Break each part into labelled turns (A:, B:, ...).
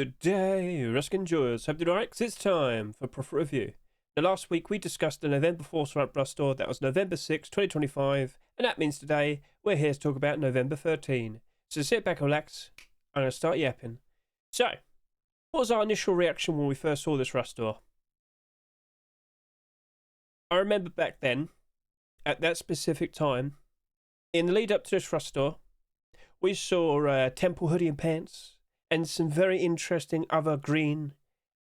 A: Good day, Rusk enjoyers. Hope you're alright, 'cause it's time for Profit Review. Now, last week we discussed the November Force Rust Store. That was November 6, 2025, and that means today we're here to talk about November 13. So sit back and relax. I'm going to start yapping. So, what was our initial reaction when we first saw this Rust Store? I remember back then, at that specific time, in the lead up to this Rust Store, we saw Temple hoodie and pants, and some very interesting other green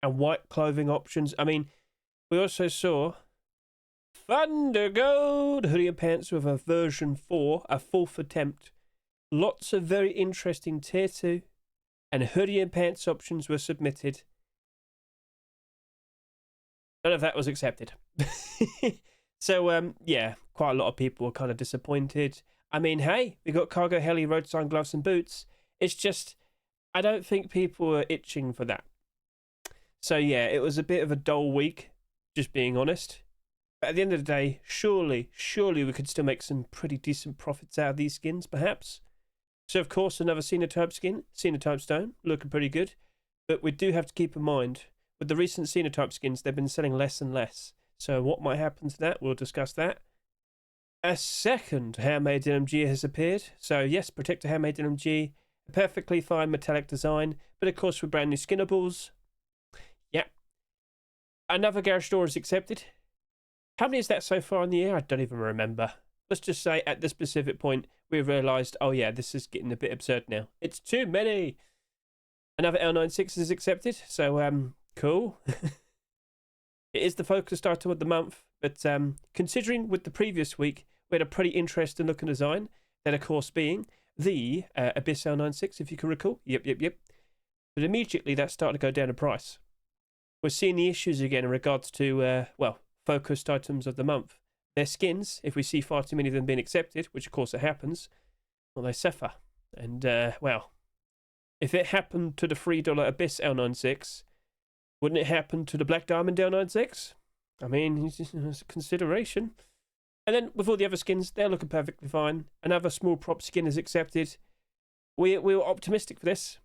A: and white clothing options. I mean, we also saw Thunder Gold hoodie and pants with a version 4, a 4th attempt. Lots of very interesting tier 2 and hoodie and pants options were submitted. None of that was accepted. So, yeah, quite a lot of people were kind of disappointed. I mean, hey, we got cargo heli, road sign, gloves and boots. It's just, I don't think people were itching for that. So, yeah, it was a bit of a dull week, just being honest. But at the end of the day, surely we could still make some pretty decent profits out of these skins, perhaps. So, of course, another Sinotype skin, Sinotype Stone, looking pretty good. But we do have to keep in mind, with the recent Sinotype skins, they've been selling less and less. So what might happen to that? We'll discuss that. A second handmade LMG has appeared. So, yes, Protector handmade LMG, a perfectly fine metallic design, but of course with brand new skinnables. Yep. Another garage door is accepted. How many is that so far in the year? I don't even remember. Let's just say at this specific point, we've realised, oh yeah, this is getting a bit absurd now. It's too many. Another L96 is accepted, so cool. It is the focused item of the month, but considering with the previous week, we had a pretty interesting looking design, that of course being the Abyss L96, if you can recall. Yep. But immediately that started to go down in price. We're seeing the issues again in regards to, well, focused items of the month. Their skins, if we see far too many of them being accepted, which of course it happens, well, they suffer. And, well, if it happened to the $3 Abyss L96, wouldn't it happen to the Black Diamond L96? I mean, it's a consideration. And then with all the other skins, they're looking perfectly fine. Another small prop skin is accepted. We were optimistic for this.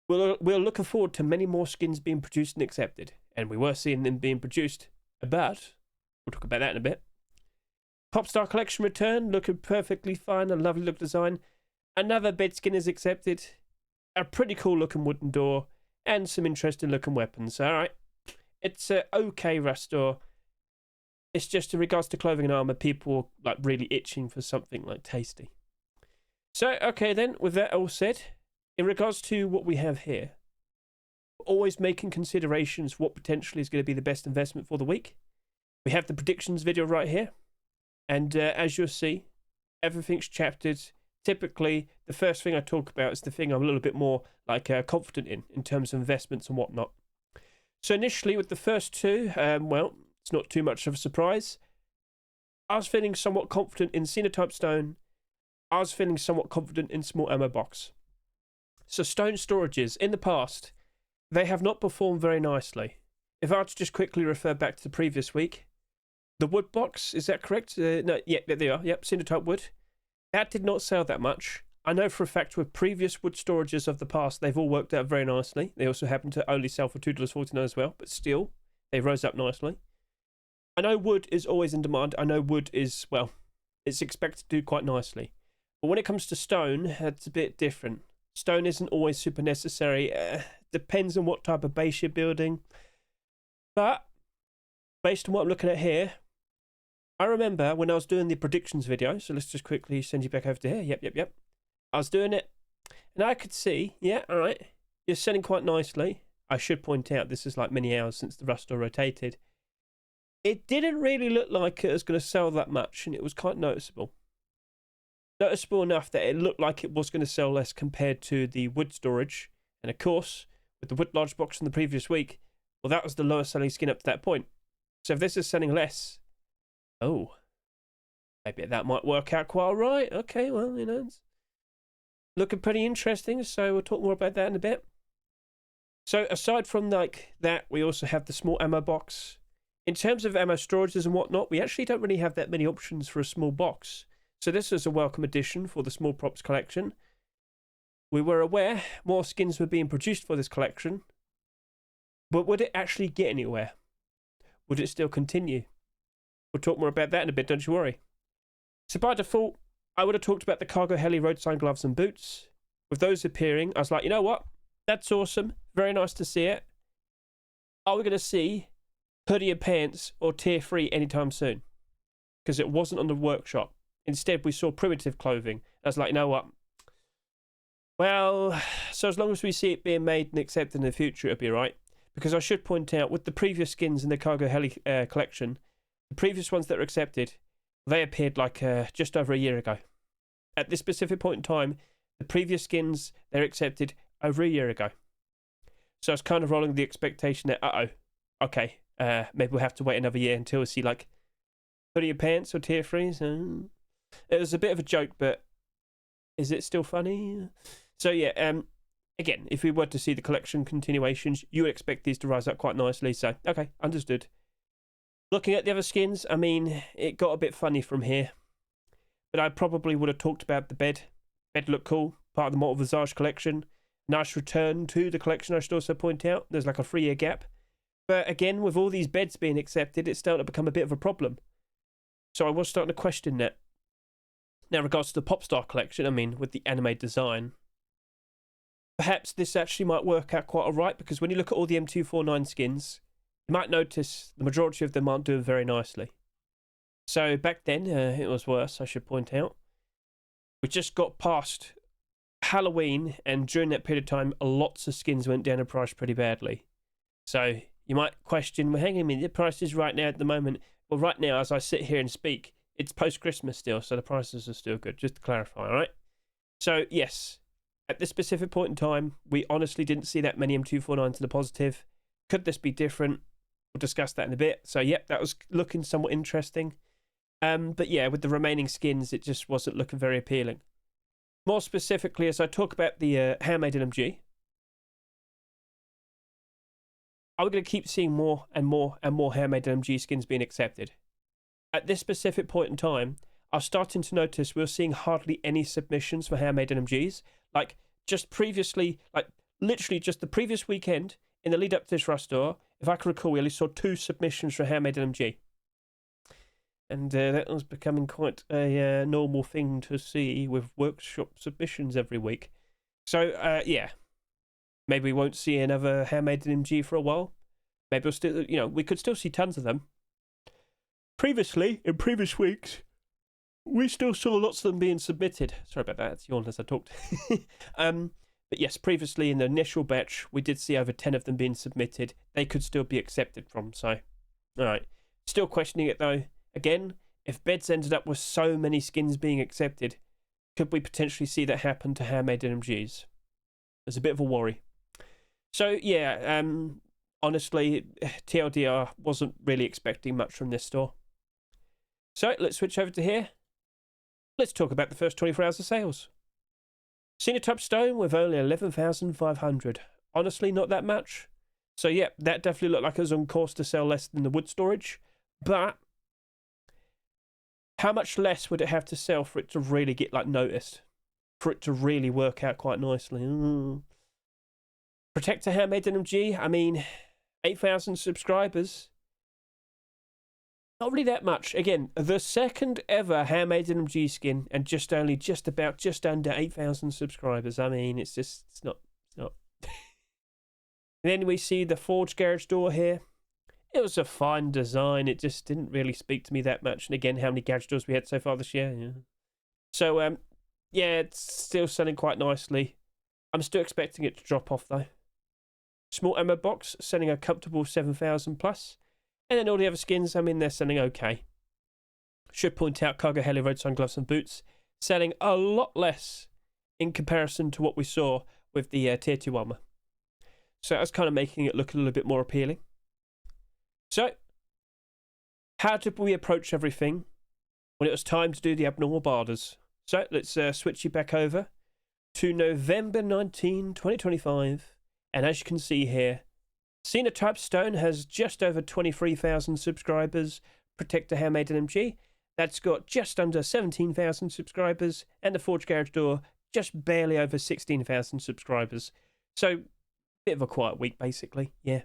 A: We're looking forward to many more skins being produced and accepted. And we were seeing them being produced. But we'll talk about that in a bit. Popstar Collection return, looking perfectly fine. A lovely look design. Another bed skin is accepted. A pretty cool looking wooden door. And some interesting looking weapons. Alright. It's an okay Rust Store. It's just in regards to clothing and armor, people are like really itching for something like tasty. So, okay then, with that all said, in regards to what we have here, always making considerations what potentially is going to be the best investment for the week. We have the predictions video right here. And as you'll see, everything's chaptered. Typically, the first thing I talk about is the thing I'm a little bit more like confident in terms of investments and whatnot. So initially, with the first two, well, it's not too much of a surprise. I was feeling somewhat confident in Sinotype Stone. I was feeling somewhat confident in Small Ammo Box. So Stone storages, in the past, they have not performed very nicely. If I were to just quickly refer back to the previous week, the wood box, is that correct? No, yeah, there they are. Yep, Sinotype wood. That did not sell that much. I know for a fact with previous wood storages of the past, they've all worked out very nicely. They also happen to only sell for $2.49 as well, but still, they rose up nicely. I know wood is always in demand. I know wood is, well, it's expected to do quite nicely. But when it comes to stone, it's a bit different. Stone isn't always super necessary. Depends on what type of base you're building. But, based on what I'm looking at here, I remember when I was doing the predictions video, so let's just quickly send you back over to here. Yep. I was doing it, and I could see, yeah, all right, you're selling quite nicely. I should point out, this is like many hours since the Rust Store rotated. It didn't really look like it was going to sell that much, and it was quite noticeable. Noticeable enough that it looked like it was going to sell less compared to the wood storage. And of course, with the wood large box from the previous week, well, that was the lowest selling skin up to that point. So if this is selling less, oh, maybe that might work out quite all right. Okay, well, you know, it's looking pretty interesting, so we'll talk more about that in a bit. So aside from like that, we also have the small ammo box. In terms of ammo storages and whatnot, we actually don't really have that many options for a small box. So this is a welcome addition for the small props collection. We were aware more skins were being produced for this collection, but would it actually get anywhere? Would it still continue? We'll talk more about that in a bit, don't you worry. So by default, I would have talked about the cargo heli road sign gloves and boots. With those appearing, I was like, you know what? That's awesome. Very nice to see it. Are we going to see hoodie and pants or tier 3 anytime soon? Because it wasn't on the workshop. Instead, we saw primitive clothing. I was like, you know what? Well, so as long as we see it being made and accepted in the future, it'll be right. Because I should point out, with the previous skins in the cargo heli collection, the previous ones that were accepted, they appeared like just over a year ago. At this specific point in time, the previous skins, they're accepted over a year ago. So I was kind of rolling the expectation that, okay, maybe we'll have to wait another year until we see like hoodie and pants or tier 3s. It was a bit of a joke, but is it still funny? So yeah, again, if we were to see the collection continuations, you would expect these to rise up quite nicely. So, okay, understood. Looking at the other skins, I mean, it got a bit funny from here. But I probably would have talked about the bed. Bed looked cool, part of the Mortal Visage collection. Nice return to the collection, I should also point out. There's like a 3-year gap. But again, with all these beds being accepted, it's starting to become a bit of a problem. So I was starting to question that. Now, in regards to the Popstar collection, I mean, with the anime design, perhaps this actually might work out quite alright, because when you look at all the M249 skins, you might notice the majority of them aren't doing very nicely. So back then, it was worse, I should point out. We just got past Halloween, and during that period of time, lots of skins went down in price pretty badly. So you might question, well, hang on a minute, the price is right now at the moment. Well, right now, as I sit here and speak, it's post-Christmas still, so the prices are still good, just to clarify, alright? So, yes, at this specific point in time, we honestly didn't see that many M249s in the positive. Could this be different? We'll discuss that in a bit. So, yep, that was looking somewhat interesting. But yeah, with the remaining skins, it just wasn't looking very appealing. More specifically, as I talk about the handmade LMG, are we going to keep seeing more and more and more handmade LMG skins being accepted? At this specific point in time, I was starting to notice we were seeing hardly any submissions for handmade LMGs. Like, just previously, like, literally just the previous weekend, in the lead up to this Rust store, if I can recall, we only saw 2 submissions for handmade LMG. And that was becoming quite a normal thing to see with workshop submissions every week. So, yeah. Maybe we won't see another handmade LMG for a while. Maybe we'll still, we could still see tons of them. Previously, in previous weeks, we still saw lots of them being submitted. Sorry about that, it's yawned as I talked. But yes, previously in the initial batch, we did see over 10 of them being submitted. They could still be accepted from, so... Alright. Still questioning it though. Again, if beds ended up with so many skins being accepted, could we potentially see that happen to handmade LMGs? There's a bit of a worry. So yeah, honestly, TLDR wasn't really expecting much from this store. So let's switch over to here. Let's talk about the first 24 hours of sales. Sinotype stone with only 11,500. Honestly, not that much. So yeah, that definitely looked like it was on course to sell less than the wood storage. But how much less would it have to sell for it to really get like noticed? For it to really work out quite nicely? Protector handmade LMG, I mean, 8,000 subscribers. Not really that much. Again, the second ever handmade LMG skin, and just under 8,000 subscribers. I mean, it's not. And then we see the Forge garage door here. It was a fine design. It just didn't really speak to me that much. And again, how many garage doors we had so far this year? Yeah. So, yeah, it's still selling quite nicely. I'm still expecting it to drop off though. Small ammo box selling a comfortable 7,000 plus. And then all the other skins, I mean, they're selling okay. Should point out cargo heli road sign gloves and boots selling a lot less in comparison to what we saw with the tier 2 armor. So that's kind of making it look a little bit more appealing. So, how did we approach everything when it was time to do the abnormal barders? So let's switch you back over to November 19, 2025. And as you can see here, Sinotype Stone has just over 23,000 subscribers. Protector handmade LMG, that's got just under 17,000 subscribers. And the Forge garage door just barely over 16,000 subscribers. So, bit of a quiet week, basically. Yeah.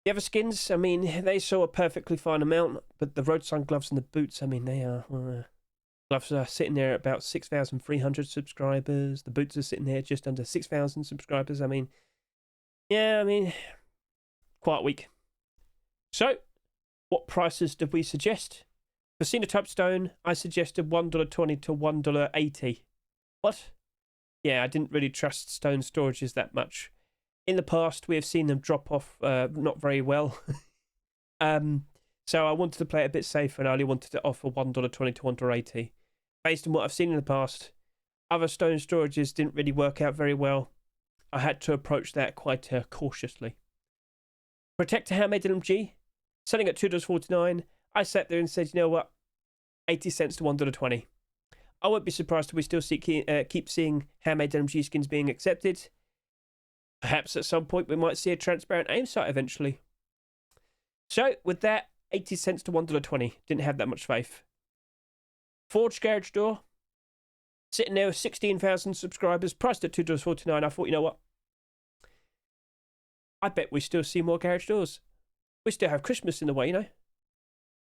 A: The other skins, I mean, they saw a perfectly fine amount, but the road sign gloves and the boots, I mean, they are... gloves are sitting there at about 6,300 subscribers. The boots are sitting there just under 6,000 subscribers. I mean, yeah, I mean, quite weak. So, what prices did we suggest? For Sinotype stone, I suggested $1.20 to $1.80. What? Yeah, I didn't really trust stone storages that much. In the past, we have seen them drop off not very well. So I wanted to play it a bit safer, and I only wanted to offer $1.20 to $1.80. Based on what I've seen in the past, other stone storages didn't really work out very well. I had to approach that quite cautiously. Protector Handmade LMG, selling at $2.49. I sat there and said, you know what, 80 cents to $1.20. I won't be surprised if we still keep seeing handmade LMG skins being accepted. Perhaps at some point we might see a transparent aim sight eventually. So with that, 80 cents to $1.20. Didn't have that much faith. Forged garage door, sitting there with 16,000 subscribers, priced at $2.49. I thought, you know what? I bet we still see more garage doors. We still have Christmas in the way, you know.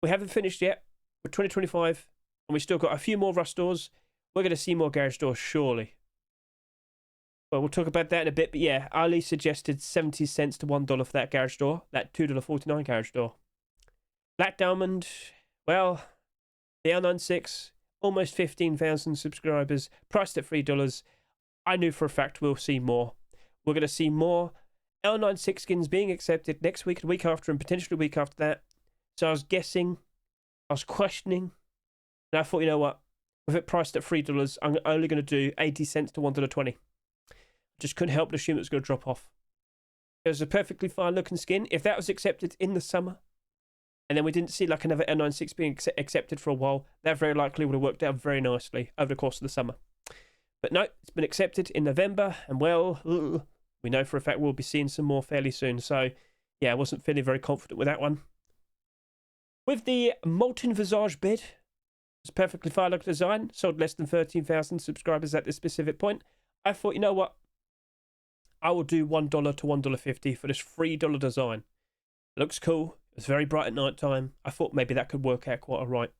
A: We haven't finished yet. We're 2025, and we still got a few more rust doors. We're going to see more garage doors, surely. Well, we'll talk about that in a bit, but yeah, Ali suggested 70 cents to $1 for that garage door, that $2.49 garage door. Black Diamond, well, the L96, almost 15,000 subscribers, priced at $3. I knew for a fact we'll see more. We're going to see more L96 skins being accepted next week, the week after, and potentially the week after that. So I was guessing, I was questioning, and I thought, you know what, with it priced at $3, I'm only going to do 80 cents to $1.20. Just couldn't help but assume it was going to drop off. It was a perfectly fine looking skin. If that was accepted in the summer, and then we didn't see like another L96 being accepted for a while, that very likely would have worked out very nicely over the course of the summer. But no, it's been accepted in November, and well, we know for a fact we'll be seeing some more fairly soon. So yeah, I wasn't feeling very confident with that one. With the Molten Visage bid, it's a perfectly fine looking design, sold less than 13,000 subscribers at this specific point. I thought, you know what? I will do $1 to $1.50 for this $3 design. It looks cool. It's very bright at night time. I thought maybe that could work out quite alright.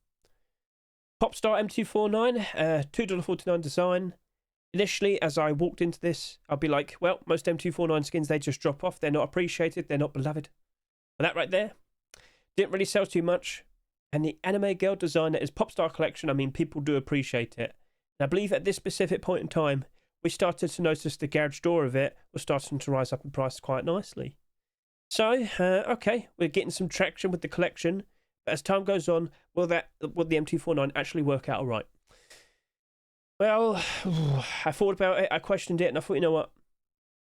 A: Popstar M249, $2.49 design. Initially, as I walked into this, I'll be like, well, most M249 skins, they just drop off. They're not appreciated. They're not beloved. But that right there didn't really sell too much. And the anime girl design that is Popstar collection, I mean, people do appreciate it. And I believe at this specific point in time, we started to notice the garage door of it was starting to rise up in price quite nicely. So, okay, we're getting some traction with the collection. But as time goes on, will the M249 actually work out all right? Well, I thought about it, I questioned it, and I thought, you know what?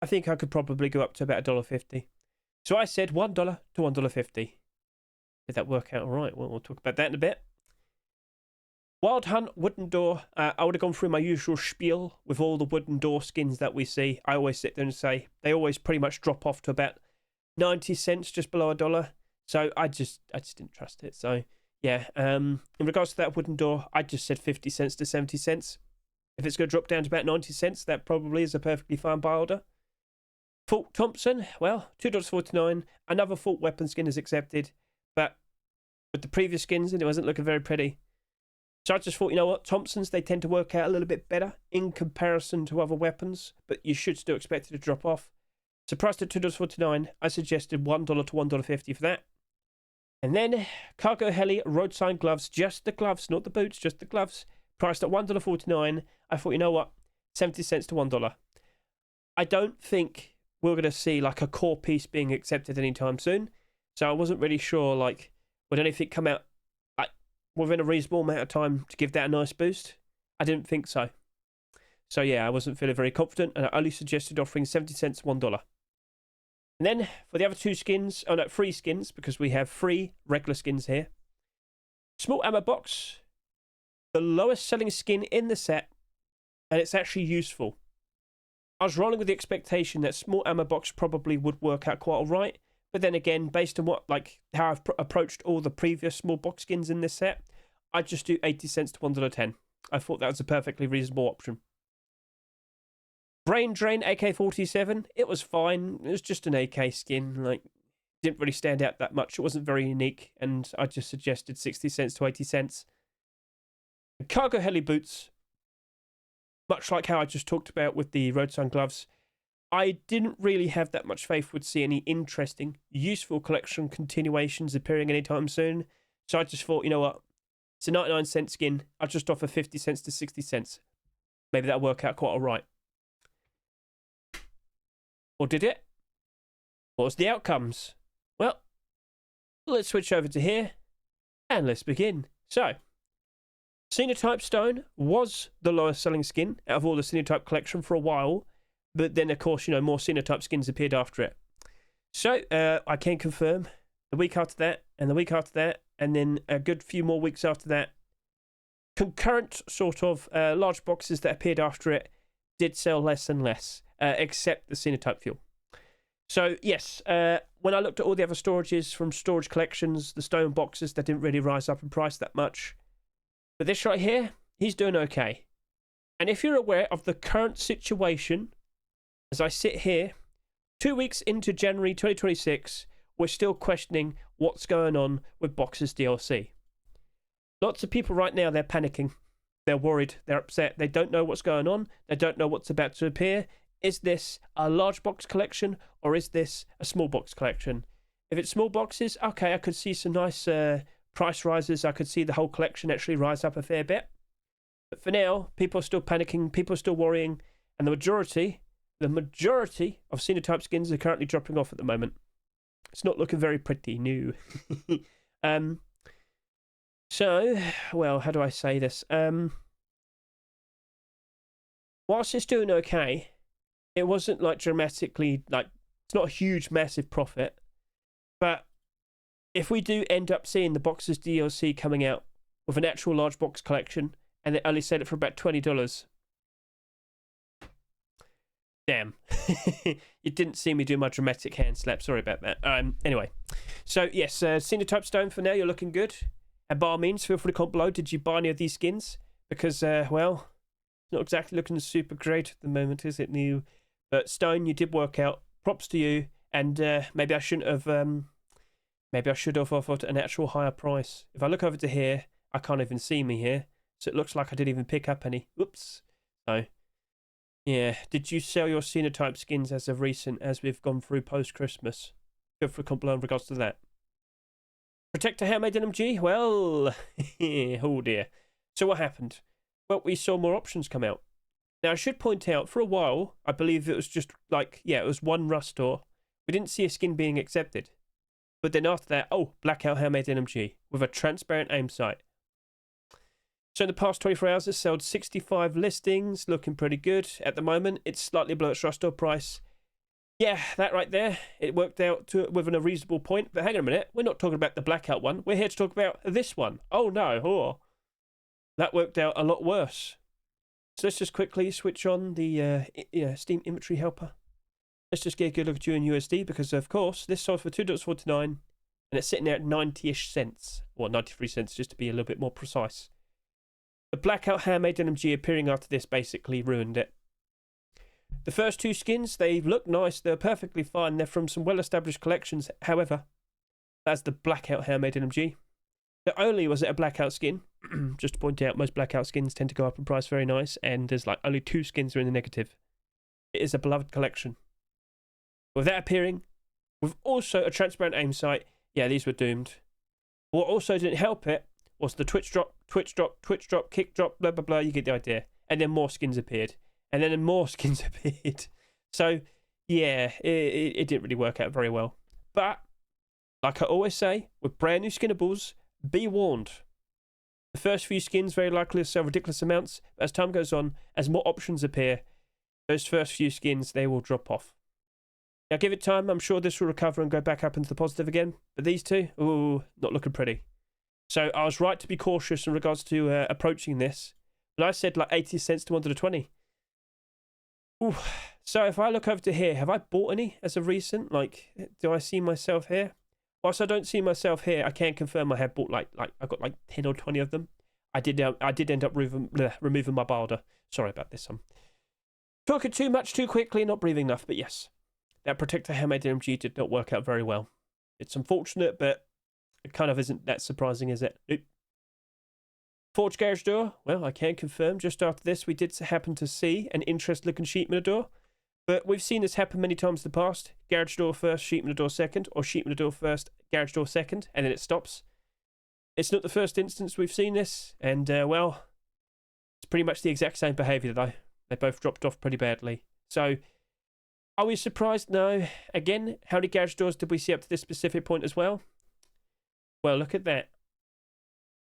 A: I think I could probably go up to about $1.50. So I said $1 to $1.50. Did that work out all right? Well, we'll talk about that in a bit. Wild Hunt wooden door. I would have gone through my usual spiel with all the wooden door skins that we see. I always sit there and say they always pretty much drop off to about 90 cents, just below $1. So I just didn't trust it. So yeah, in regards to that wooden door, I just said 50 cents to 70 cents. If it's going to drop down to about 90 cents, that probably is a perfectly fine buy order. Fort Thompson, well, $2.49. Another Fort weapon skin is accepted, but with the previous skins, it wasn't looking very pretty. So I just thought, you know what, Thompsons, they tend to work out a little bit better in comparison to other weapons, but you should still expect it to drop off. So priced at $2.49, I suggested $1 to $1.50 for that. And then Cargo Heli road sign gloves, just the gloves, not the boots, just the gloves, priced at $1.49. I thought, you know what, 70 cents to $1. I don't think we're going to see like a core piece being accepted anytime soon. So I wasn't really sure, like, would anything come out within a reasonable amount of time to give that a nice boost? I didn't think so. So yeah, I wasn't feeling very confident, and I only suggested offering 70 cents to $1. And then for the other two skins, oh no, 3 skins, because we have 3 regular skins here. Small ammo box, the lowest selling skin in the set, and it's actually useful. I was rolling with the expectation that small ammo box probably would work out quite alright. But then again, based on how I've approached all the previous small box skins in this set, I'd just do 80 cents to $1.10. I thought that was a perfectly reasonable option. Brain Drain AK-47, it was fine. It was just an AK skin. Like, didn't really stand out that much. It wasn't very unique, and I just suggested 60 cents to 80 cents. Cargo heli boots, much like how I just talked about with the roadside gloves, I didn't really have that much faith would see any interesting, useful collection continuations appearing anytime soon. So I just thought, you know what? It's a 99-cent skin. I'll just offer 50 cents to 60 cents. Maybe that'll work out quite all right. Or did it? What was the outcomes? Well, let's switch over to here and let's begin. So, Sinotype Stone was the lowest selling skin out of all the Sinotype collection for a while, but then of course, you know, more Sinotype skins appeared after it. So, I can confirm the week after that, and the week after that, and then a good few more weeks after that, concurrent sort of large boxes that appeared after it did sell less and less, except the Sinotype fuel. So yes, when I looked at all the other storages from storage collections, the stone boxes, that didn't really rise up in price that much. But this right here, he's doing okay. And if you're aware of the current situation, as I sit here, 2 weeks into January 2026, we're still questioning what's going on with Boxes DLC. Lots of people right now, they're panicking. They're worried. They're upset. They don't know what's going on. They don't know what's about to appear. Is this a large box collection or is this a small box collection? If it's small boxes, okay, I could see some nice price rises. I could see the whole collection actually rise up a fair bit. But for now, people are still panicking. People are still worrying. And the majority of Sinotype skins are currently dropping off at the moment. It's not looking very pretty new. So, well, how do I say this? Whilst it's doing okay, it wasn't like dramatically, like, it's not a huge, massive profit. But if we do end up seeing the Boxes DLC coming out with an actual large box collection, and they only sell it for about $20, damn. You didn't see me do my dramatic hand slap. Sorry about that. Anyway, so yes, Sinotype Stone for now, you're looking good. And by all means, feel free to comment below. Did you buy any of these skins? Because, well, it's not exactly looking super great at the moment, is it, new? But Stone, you did work out. Props to you. And maybe I shouldn't have. Maybe I should have offered an actual higher price. If I look over to here, I can't even see me here, so it looks like I didn't even pick up any. Oops. So, yeah. Did you sell your Sinotype skins as of recent, as we've gone through post Christmas? Feel free to comment below in regards to that. Protector Handmade LMG? Well, oh dear. So what happened? Well, we saw more options come out. Now, I should point out, for a while, I believe it was just like, yeah, it was one Rust store. We didn't see a skin being accepted. But then after that, oh, Blackout Handmade LMG with a transparent aim sight. So in the past 24 hours, it's sold 65 listings, looking pretty good. At the moment, it's slightly below its Rust store price. Yeah, that right there, it worked out within a reasonable point. But hang on a minute, we're not talking about the Blackout one. We're here to talk about this one. Oh no, oh. That worked out a lot worse. So let's just quickly switch on the Steam Inventory Helper. Let's just get a good look at USD because, of course, this sold for $2.49 and it's sitting there at 90-ish cents. Or 93 cents, just to be a little bit more precise. The Blackout Handmade LMG appearing after this basically ruined it. The first two skins, they look nice. They're perfectly fine. They're from some well-established collections. However, that's the Blackout Handmade LMG. Not only was it a Blackout skin, just to point out, most Blackout skins tend to go up in price very nice, and there's like only 2 skins are in the negative. It is a beloved collection. With that appearing, with also a transparent aim sight, yeah, these were doomed. What also didn't help it was the Twitch drop, kick drop, blah, blah, blah, you get the idea. And then more skins appeared. And then more skins appeared. So, yeah, it didn't really work out very well. But, like I always say, with brand new skinnables, be warned. The first few skins very likely to sell ridiculous amounts. But as time goes on, as more options appear, those first few skins, they will drop off. Now, give it time. I'm sure this will recover and go back up into the positive again. But these two, ooh, not looking pretty. So I was right to be cautious in regards to approaching this. But I said like 80 cents to 120. Ooh. So if I look over to here, have I bought any as of recent? Like, do I see myself here? Whilst I don't see myself here, I can confirm I have bought like I got like 10 or 20 of them. I did end up removing my barter. Sorry about this one. Talking too much too quickly, not breathing enough, but yes. That protector handmade MG did not work out very well. It's unfortunate, but it kind of isn't that surprising, is it? Nope. Forge garage door. Well, I can confirm just after this we did happen to see an interest-looking sheet metal door. But we've seen this happen many times in the past. Garage door first, sheet metal door second, or sheet metal door first, garage door second, and then it stops. It's not the first instance we've seen this, and, well, it's pretty much the exact same behaviour, though. They both dropped off pretty badly. So, are we surprised? No. Again, how many garage doors did we see up to this specific point as well? Well, look at that.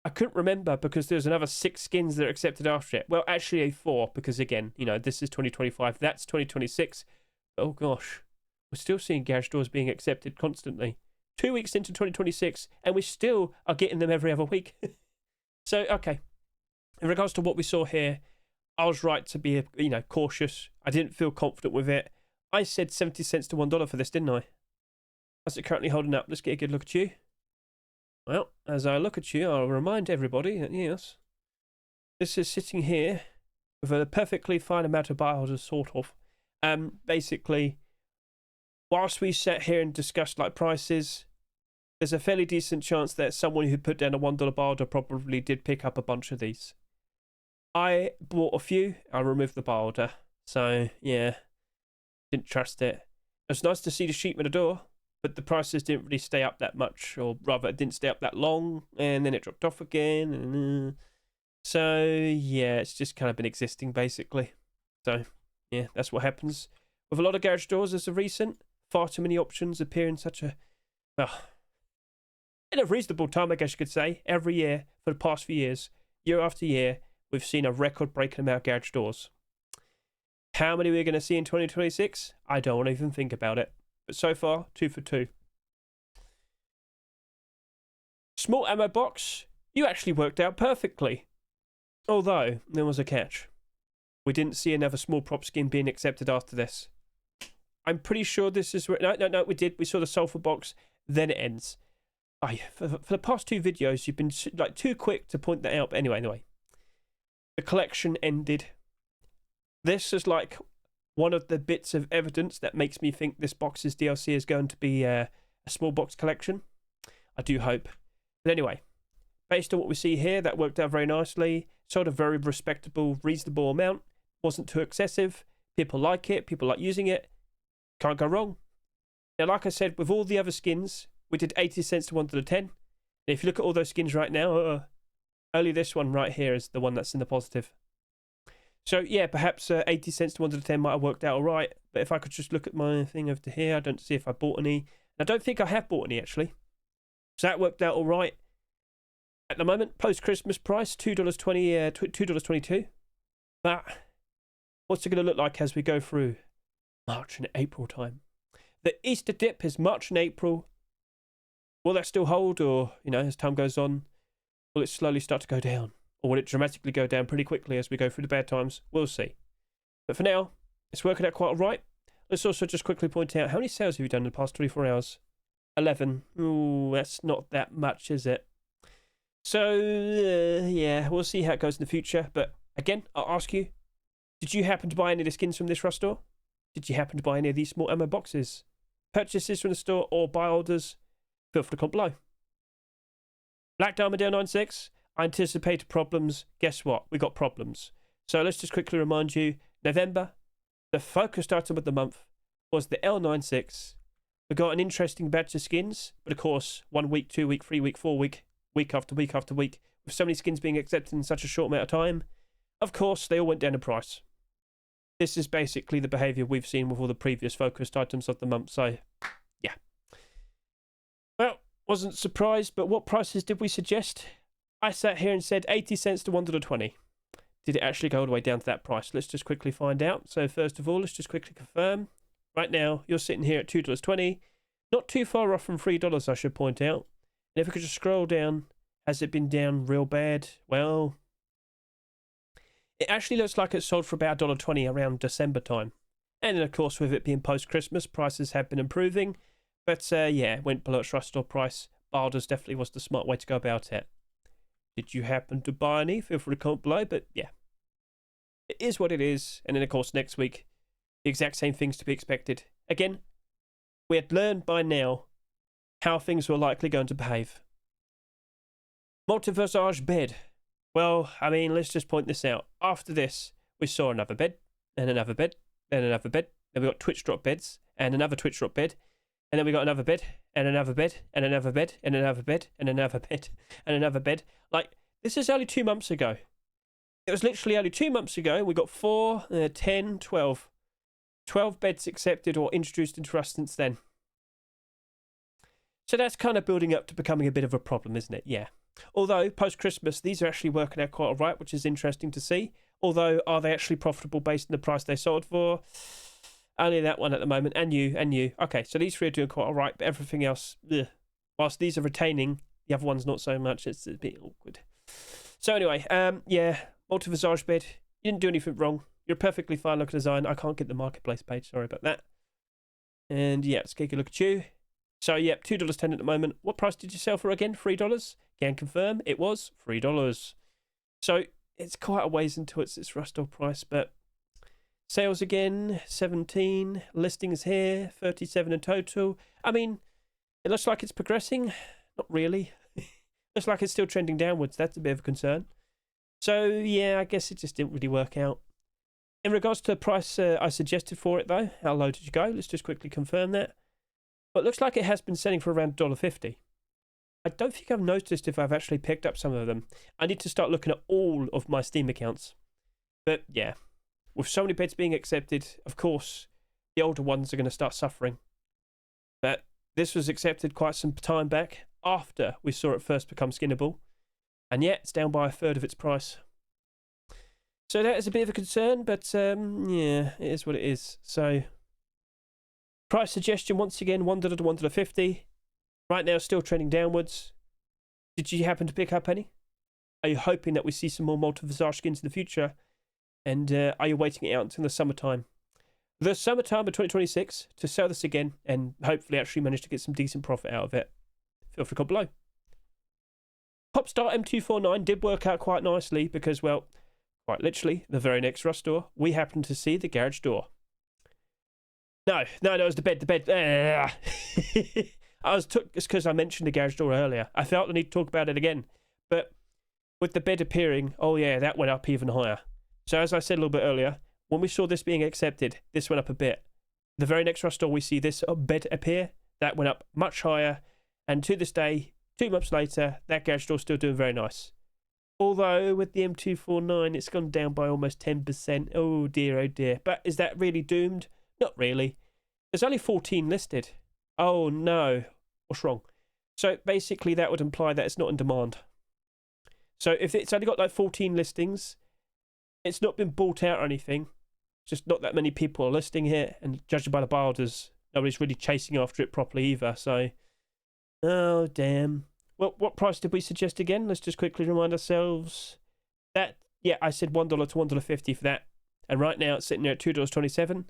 A: I couldn't remember because there's another 6 skins that are accepted after it. Well, actually 4 because, again, you know, this is 2025. That's 2026. Oh, gosh. We're still seeing garage doors being accepted constantly. 2 weeks into 2026, and we still are getting them every other week. So, okay. In regards to what we saw here, I was right to be, you know, cautious. I didn't feel confident with it. I said 70 cents to $1 for this, didn't I? How's it currently holding up? Let's get a good look at you. Well, as I look at you, I'll remind everybody that, yes, this is sitting here with a perfectly fine amount of biohazard, sort of. Basically, whilst we sat here and discussed like prices, there's a fairly decent chance that someone who put down a $1 biohazard probably did pick up a bunch of these. I bought a few. I removed the biohazard. So, yeah, didn't trust it. It was nice to see the sheet metal door, but the prices didn't really stay up that much, or rather, it didn't stay up that long, and then it dropped off again. So, yeah, it's just kind of been existing, basically. So, yeah, that's what happens with a lot of garage doors as of recent. Far too many options appear in such a, well, in a reasonable time, I guess you could say. Every year, for the past few years, year after year, we've seen a record-breaking amount of garage doors. How many we're going to see in 2026? I don't want to even think about it. But so far, 2 for 2. Small ammo box, you actually worked out perfectly. Although, there was a catch. We didn't see another small prop skin being accepted after this. I'm pretty sure this is where... No, we did. We saw the sulfur box, then it ends. For the past 2 videos, you've been like too quick to point that out. But anyway. The collection ended. This is like one of the bits of evidence that makes me think this box's DLC is going to be a small box collection. I do hope. But anyway, based on what we see here, that worked out very nicely. Sold a very respectable, reasonable amount. Wasn't too excessive. People like it. People like using it. Can't go wrong. Now, like I said, with all the other skins, we did 80 cents to 1 to the 10. And if you look at all those skins right now, only this one right here is the one that's in the positive. So, yeah, perhaps 80 cents to 1 to the 10 might have worked out all right. But if I could just look at my thing over to here, I don't see if I bought any. I don't think I have bought any, actually. So that worked out all right. At the moment, post-Christmas price, $2.20, $2.22. But what's it going to look like as we go through March and April time? The Easter dip is March and April. Will that still hold, or, you know, as time goes on, will it slowly start to go down? Or will it dramatically go down pretty quickly as we go through the bad times? We'll see. But for now, it's working out quite all right. Let's also just quickly point out, how many sales have you done in the past 24 hours? 11. Ooh, that's not that much, is it? So, yeah, we'll see how it goes in the future. But again, I'll ask you, did you happen to buy any of the skins from this Rust store? Did you happen to buy any of these small ammo boxes? Purchases from the store or buy orders? Feel free to comment below. Black Diamond L96. I anticipated problems. Guess what? We got problems. So let's just quickly remind you, November, the focused item of the month was the L96. We got an interesting batch of skins, but of course, 1 week, 2 week, 3 week, 4 week, week after week after week, with so many skins being accepted in such a short amount of time, of course, they all went down in price. This is basically the behaviour we've seen with all the previous focused items of the month, so, yeah. Well, wasn't surprised, but what prices did we suggest? I sat here and said 80 cents to $1.20. Did it actually go all the way down to that price? Let's just quickly find out. So first of all, let's just quickly confirm. Right now, you're sitting here at $2.20. Not too far off from $3, I should point out. And if we could just scroll down, has it been down real bad? Well, it actually looks like it sold for about $1.20 around December time. And then, of course, with it being post-Christmas, prices have been improving. But, yeah, it went below its Rust store price. Baldur's definitely was the smart way to go about it. Did you happen to buy any? Feel free to comment below, but yeah. It is what it is. And then, of course, next week, the exact same things to be expected. Again, we had learned by now how things were likely going to behave. Multivisage bed. Well, I mean, let's just point this out. After this, we saw another bed, and another bed, and another bed. Then we got twitch drop beds, and another twitch drop bed. And then we got another bed, and another bed, and another bed, and another bed, and another bed, and another bed. Like, this is only 2 months ago. It was literally only 2 months ago. We got 4, 10, 12. 12 beds accepted or introduced into us since then. So that's kind of building up to becoming a bit of a problem, isn't it? Yeah. Although, post-Christmas, these are actually working out quite all right, which is interesting to see. Although, are they actually profitable based on the price they sold for? Only that one at the moment, and you. Okay, so these three are doing quite all right, but everything else, ugh. Whilst these are retaining, the other one's not so much. It's a bit awkward. So anyway, yeah, Multivisage bed. You didn't do anything wrong. You're a perfectly fine looking design. I can't get the marketplace page. Sorry about that. And yeah, let's take a look at you. So yeah, $2.10 at the moment. What price did you sell for again? $3? Can confirm it was $3. So it's quite a ways until it's Rust-Off price, but sales again, 17. Listings here, 37 in total. I mean, it looks like it's progressing. Not really. Looks like it's still trending downwards. That's a bit of a concern. So yeah, I guess it just didn't really work out. In regards to the price I suggested for it though, how low did you go? Let's just quickly confirm that. But it looks like it has been selling for around $1.50. I don't think I've noticed if I've actually picked up some of them. I need to start looking at all of my Steam accounts. But yeah, with so many beds being accepted, of course, the older ones are going to start suffering. But this was accepted quite some time back after we saw it first become skinnable. And yet, it's down by a third of its price. So that is a bit of a concern, but yeah, it is what it is. So, price suggestion once again, $1 to $1.50. Right now, still trending downwards. Did you happen to pick up any? Are you hoping that we see some more Multivisage skins in the future? And are you waiting it out until the summertime? The summertime of 2026 to sell this again and hopefully actually manage to get some decent profit out of it. Feel free to comment below. Popstar M249 did work out quite nicely because, well, quite literally, the very next Rust door, we happened to see the garage door. No, it was the bed. It's because I mentioned the garage door earlier. I felt the need to talk about it again. But with the bed appearing, oh yeah, that went up even higher. So as I said a little bit earlier, when we saw this being accepted, this went up a bit. The very next Rust door, we see this bed appear. That went up much higher. And to this day, 2 months later, that garage door is still doing very nice. Although with the M249, it's gone down by almost 10%. Oh dear. But is that really doomed? Not really. There's only 14 listed. Oh no. What's wrong? So basically that would imply that it's not in demand. So if it's only got like 14 listings, it's not been bought out or anything. Just not that many people are listing it, and judging by the buy orders, nobody's really chasing after it properly either. So, oh damn. Well, what price did we suggest again? Let's just quickly remind ourselves. That, yeah, I said $1 to $1.50 for that. And right now it's sitting there at $2.27.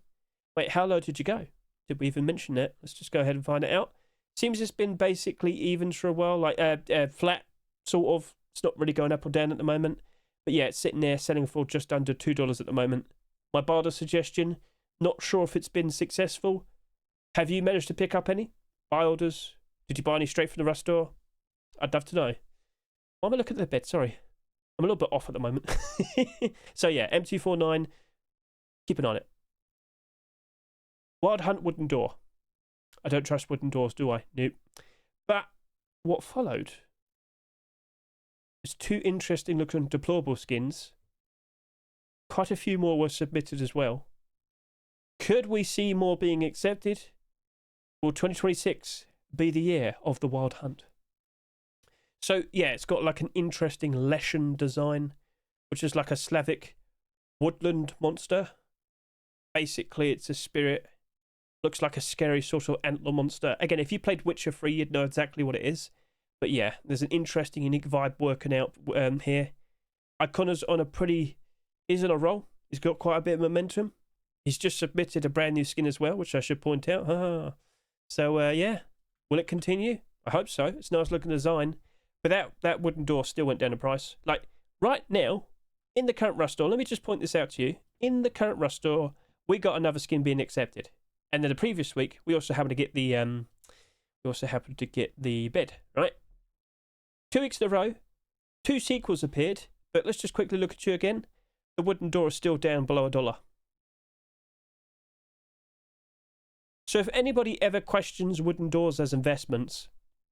A: Wait, how low did you go? Did we even mention that? Let's just go ahead and find it out. Seems it's been basically even for a while, like flat, sort of. It's not really going up or down at the moment. But yeah, it's sitting there selling for just under $2 at the moment. My barter suggestion, not sure if it's been successful. Have you managed to pick up any? Buy orders? Did you buy any straight from the Rust store? I'd love to know. Why am I looking at the bed? Sorry. I'm a little bit off at the moment. So yeah, M249, keep an eye on it. Wild Hunt wooden door. I don't trust wooden doors, do I? Nope. But what followed is 2 interesting looking deplorable skins. Quite a few more were submitted as well. Could we see more being accepted? Will 2026 be the year of the Wild Hunt? So yeah, it's got like an interesting Leshen design, which is like a Slavic woodland monster. Basically, it's a spirit. Looks like a scary sort of antler monster. Again, if you played Witcher 3, you'd know exactly what it is. But yeah, there's an interesting, unique vibe working out here. Icona's on a pretty... He's on a roll. He's got quite a bit of momentum. He's just submitted a brand new skin as well, which I should point out. So yeah, will it continue? I hope so. It's a nice looking design. But that wooden door still went down in price. Like, right now, in the current rush store, let me just point this out to you. In the current rush store, we got another skin being accepted. And then the previous week, we also happened to get the bed, right? 2 weeks in a row, 2 sequels appeared, but let's just quickly look at you again. The wooden door is still down below $1. So if anybody ever questions wooden doors as investments,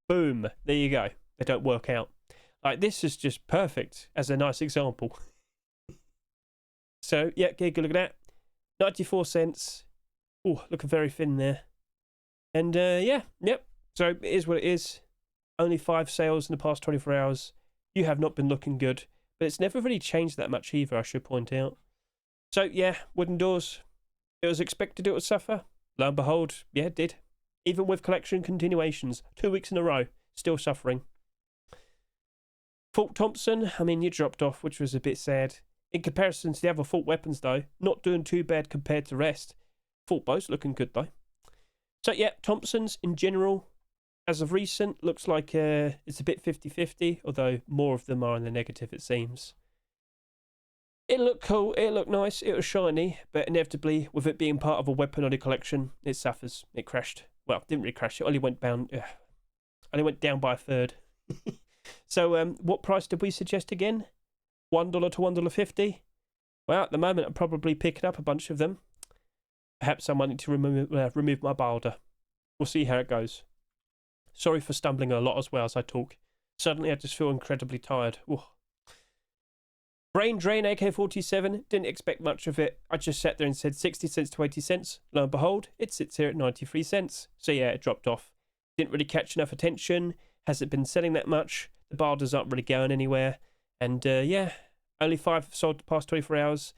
A: boom, there you go. They don't work out. Like, this is just perfect as a nice example. So, yeah, get a look at that. 94 cents. Oh, looking very thin there. And, yeah, yep. So, it is what it is. Only 5 sales in the past 24 hours. You have not been looking good. But it's never really changed that much either, I should point out. So, yeah, wooden doors. It was expected it would suffer. Lo and behold, yeah, it did. Even with collection continuations, 2 weeks in a row, still suffering. Fort Thompson, I mean, you dropped off, which was a bit sad. In comparison to the other Fort weapons, though, not doing too bad compared to the rest. Fort bows looking good, though. So, yeah, Thompson's in general, as of recent, looks like it's a bit 50-50, although more of them are in the negative, it seems. It looked cool, it looked nice, it was shiny, but inevitably, with it being part of a weapon-only collection, it suffers. It crashed. Well, it didn't really crash, it only went down by a third. So, what price did we suggest again? $1 to $1.50? Well, at the moment, I'm probably picking up a bunch of them. Perhaps I might need to remove my barder. We'll see how it goes. Sorry for stumbling a lot as well as I talk. Suddenly, I just feel incredibly tired. Ooh. Brain Drain AK-47, didn't expect much of it. I just sat there and said 60 cents to 80 cents. Lo and behold, it sits here at 93 cents. So yeah, it dropped off. Didn't really catch enough attention. Hasn't been selling that much. The barders aren't really going anywhere. And yeah, only 5 have sold the past 24 hours.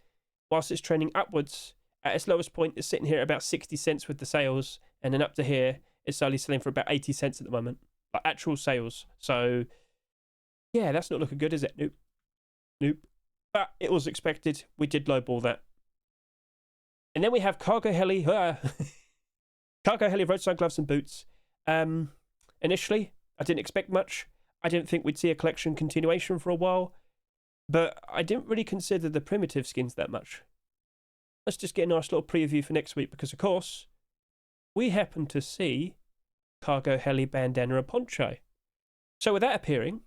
A: Whilst it's trending upwards, at its lowest point, it's sitting here at about 60 cents with the sales. And then up to here, it's only selling for about 80 cents at the moment. Like actual sales. So yeah, that's not looking good, is it? Nope. Nope. But it was expected. We did lowball that. And then we have Cargo Heli. Cargo Heli roadside gloves and boots. Initially, I didn't expect much. I didn't think we'd see a collection continuation for a while. But I didn't really consider the primitive skins that much. Let's just get a nice little preview for next week. Because, of course, we happen to see Cargo Heli bandana and poncho. So with that appearing,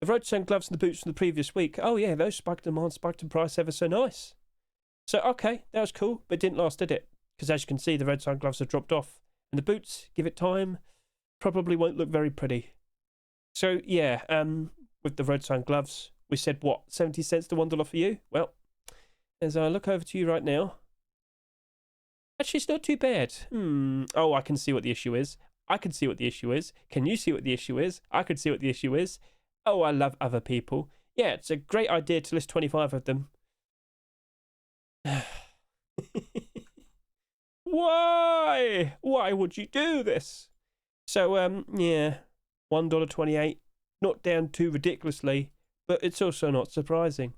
A: the roadside gloves and the boots from the previous week, oh yeah, those spiked in demand, spiked in price ever so nice. So okay, that was cool, but didn't last, did it? Because as you can see, the roadside gloves have dropped off. And the boots, give it time, probably won't look very pretty. So yeah, with the roadside gloves, we said what, 70 cents to $1 for you? Well, as I look over to you right now, actually it's not too bad. Oh, I can see what the issue is. I can see what the issue is. Can you see what the issue is? I can see what the issue is. Oh, I love other people. Yeah, it's a great idea to list 25 of them. Why? Why would you do this? So, yeah, $1.28. Not down too ridiculously, but it's also not surprising.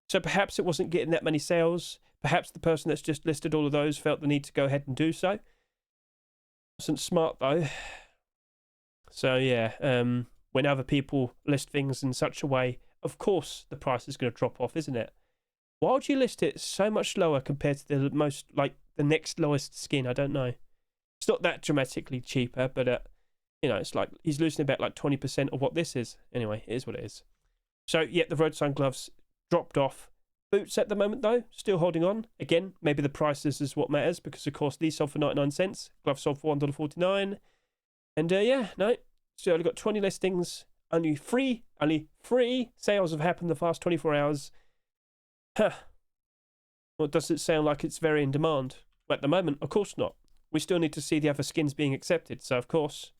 A: So perhaps it wasn't getting that many sales. Perhaps the person that's just listed all of those felt the need to go ahead and do so. Wasn't smart, though. So, yeah, when other people list things in such a way, of course the price is going to drop off, isn't it? Why would you list it so much lower compared to the most, like, the next lowest skin? I don't know. It's not that dramatically cheaper, but, you know, it's like he's losing about like 20% of what this is. Anyway, it is what it is. So, yeah, the roadside gloves dropped off. Boots at the moment, though, still holding on. Again, maybe the prices is what matters because, of course, these sold for 99 cents. Gloves sold for $1.49. And, yeah, no. So only got 20 listings. Only three sales have happened in the past 24 hours. Huh. Well, does it sound like it's very in demand? Well, at the moment, of course not. We still need to see the other skins being accepted. So, of course,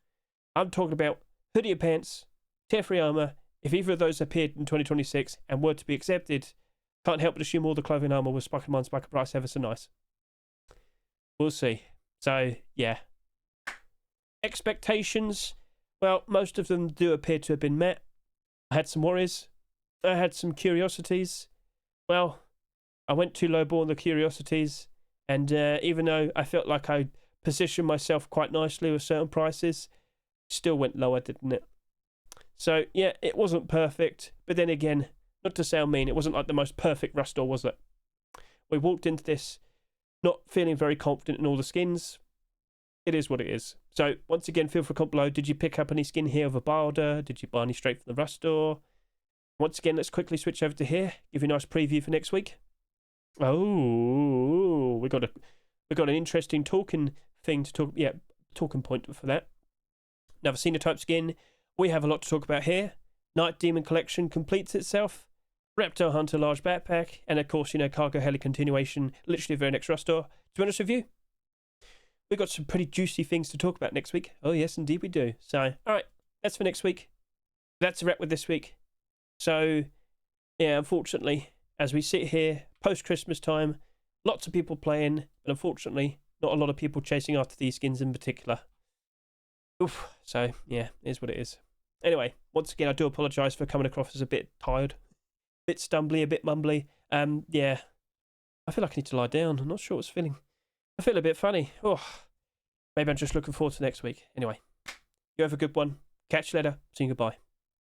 A: I'm talking about hoodie and pants, tier 3 armor. If either of those appeared in 2026 and were to be accepted, can't help but assume all the clothing armor was spike demand, spike price ever so nice. We'll see. So, yeah. Expectations. Well, most of them do appear to have been met. I had some worries. I had some curiosities. Well, I went too low ball on the curiosities. And even though I felt like I positioned myself quite nicely with certain prices, still went lower, didn't it? So, yeah, it wasn't perfect. But then again, not to sound mean, it wasn't like the most perfect rust store, was it? We walked into this not feeling very confident in all the skins. It is what it is. So, once again, feel free to comment below. Did you pick up any skin here of a Barda? Did you buy any straight from the rust store? Once again, let's quickly switch over to here. Give you a nice preview for next week. Oh, we got an interesting talking thing to talk. Yeah, talking point for that. Another Sinotype skin. We have a lot to talk about here. Night Demon Collection completes itself. Reptile Hunter large backpack, and of course, Cargo Heli continuation. Literally the very next rust store. To be honest with you, we've got some pretty juicy things to talk about next week. Oh yes, indeed we do. So, all right, that's for next week. That's a wrap with this week. So, yeah, unfortunately, as we sit here post-Christmas time, lots of people playing, but unfortunately, not a lot of people chasing after these skins in particular. Oof. So, yeah, it is what it is. Anyway, once again, I do apologise for coming across as a bit tired, a bit stumbly, a bit mumbly. Yeah, I feel like I need to lie down. I'm not sure what's feeling. I feel a bit funny. Oh, maybe I'm just looking forward to next week. Anyway, you have a good one. Catch you later. See you. Goodbye.